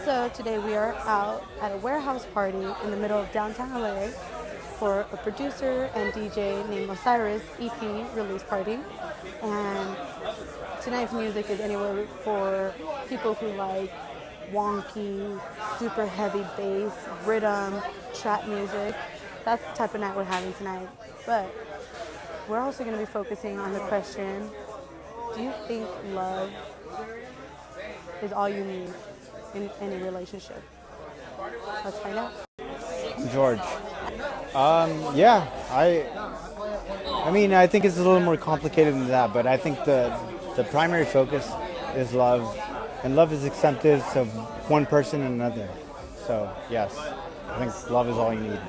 So today we are out at a warehouse party in the middle of downtown LA for a producer and DJ named Osiris EP release party. And tonight's music is anywhere for people who like wonky, super heavy bass, rhythm, trap music. That's the type of night we're having tonight. But we're also going to be focusing on the question, do you think love is all you need in any relationship? Let's find out. George. Yeah, I think it's a little more complicated than that, but I think the primary focus is love, and love is acceptance of one person and another. So yes, I think love is all you need.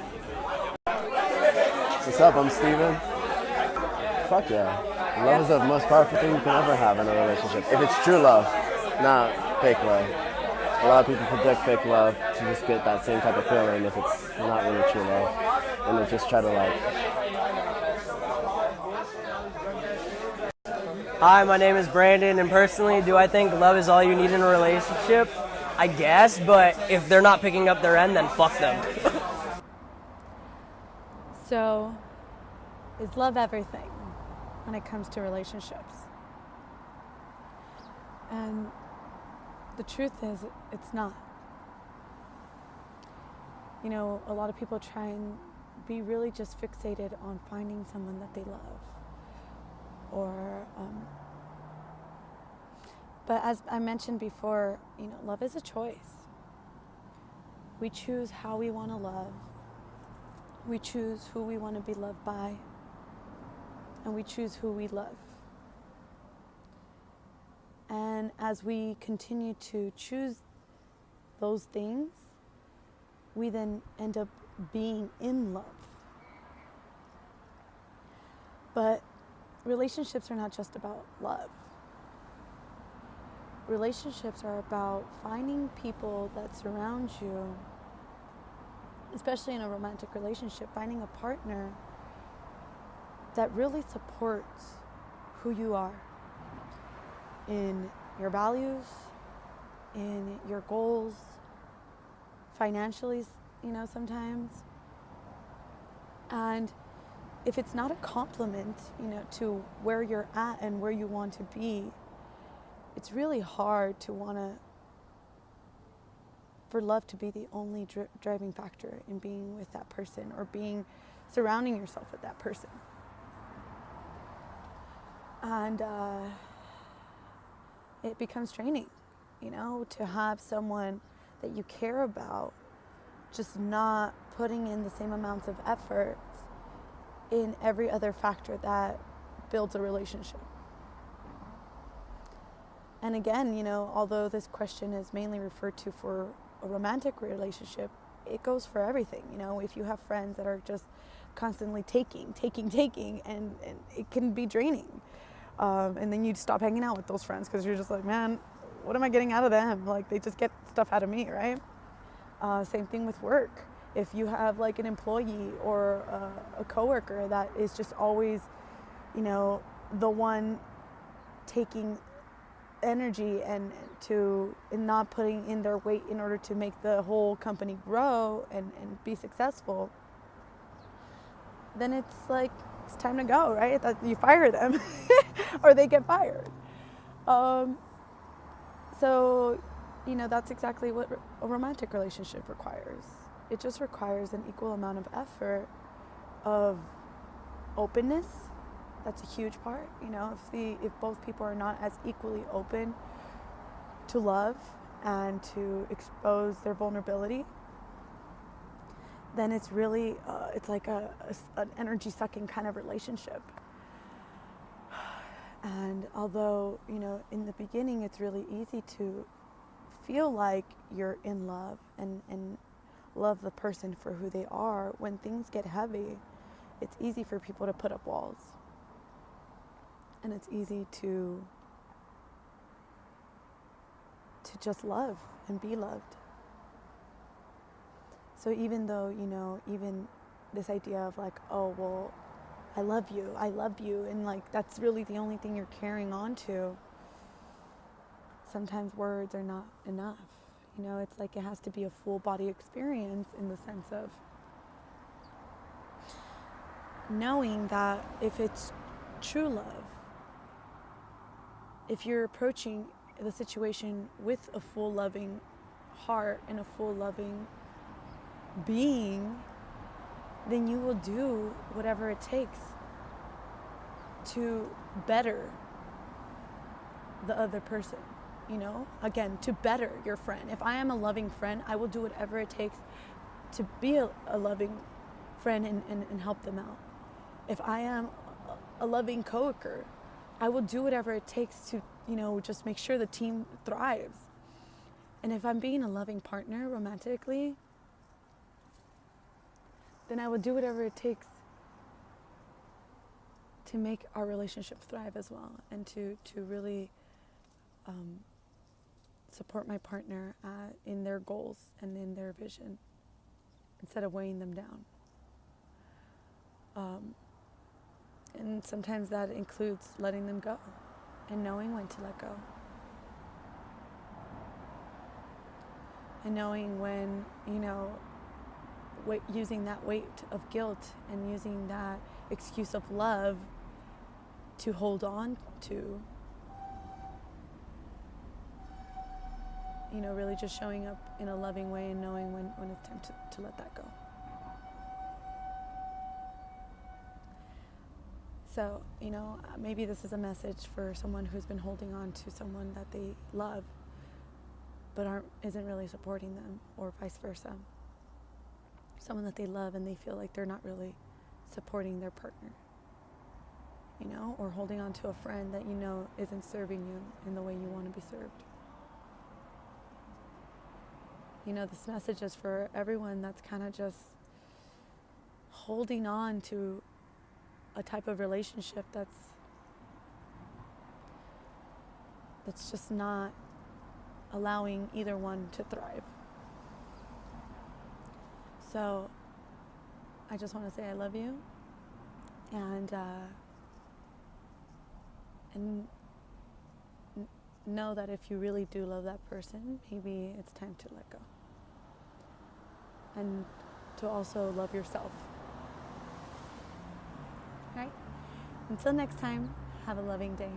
What's up? I'm Steven. Fuck yeah. Love is the most powerful thing you can ever have in a relationship. If it's true love, not fake love. A lot of people predict fake love to just get that same type of feeling if it's not really true love. And they just try to Hi, my name is Brandon, and personally, do I think love is all you need in a relationship? I guess, but if they're not picking up their end, then fuck them. So, is love everything when it comes to relationships? And the truth is, it's not. You know, a lot of people try and be really just fixated on finding someone that they love. But as I mentioned before, you know, love is a choice. We choose how we want to love. We choose who we want to be loved by. And we choose who we love. And as we continue to choose those things, we then end up being in love. But relationships are not just about love. Relationships are about finding people that surround you, especially in a romantic relationship, finding a partner that really supports who you are in your values, in your goals, financially, you know, sometimes. And if it's not a compliment, you know, to where you're at and where you want to be, it's really hard to for love to be the only driving factor in being with that person or surrounding yourself with that person. And it becomes draining, you know, to have someone that you care about just not putting in the same amounts of effort in every other factor that builds a relationship. And again, you know, although this question is mainly referred to for a romantic relationship, it goes for everything. You know, if you have friends that are just constantly taking, and it can be draining. And then you stop hanging out with those friends because you're just like, man, what am I getting out of them? Like, they just get stuff out of me, right? Same thing with work. If you have like an employee or a coworker that is just always, you know, the one taking energy and not putting in their weight in order to make the whole company grow and be successful, then it's like, it's time to go, right? That you fire them or they get fired. So, you know, that's exactly what a romantic relationship requires. It just requires an equal amount of effort, of openness. That's a huge part. You know, if both people are not as equally open to love and to expose their vulnerability, then it's really, it's like an energy sucking kind of relationship. And although, you know, in the beginning it's really easy to feel like you're in love and love the person for who they are, when things get heavy, it's easy for people to put up walls. And it's easy to just love and be loved. So even though, you know, even this idea of like, oh, well, I love you, and like that's really the only thing you're carrying on to, sometimes words are not enough, You know, it's like it has to be a full body experience in the sense of knowing that if it's true love, if you're approaching the situation with a full loving heart and a full loving being, then you will do whatever it takes to better the other person, you know? Again, to better your friend. If I am a loving friend, I will do whatever it takes to be a loving friend and help them out. If I am a loving coworker, I will do whatever it takes to, you know, just make sure the team thrives. And if I'm being a loving partner romantically, then I will do whatever it takes to make our relationship thrive as well, and to really support my partner in their goals and in their vision instead of weighing them down. And sometimes that includes letting them go and knowing when to let go. And knowing when, you know, using that weight of guilt and using that excuse of love to hold on to, you know, really just showing up in a loving way and knowing when it's time to let that go. So, you know, maybe this is a message for someone who's been holding on to someone that they love but isn't really supporting them, or vice versa. Someone that they love and they feel like they're not really supporting their partner, you know, or holding on to a friend that you know isn't serving you in the way you want to be served. You know, this message is for everyone that's kind of just holding on to a type of relationship that's just not allowing either one to thrive. So I just want to say I love you, and know that if you really do love that person, maybe it's time to let go, and to also love yourself. Right? Until next time, have a loving day.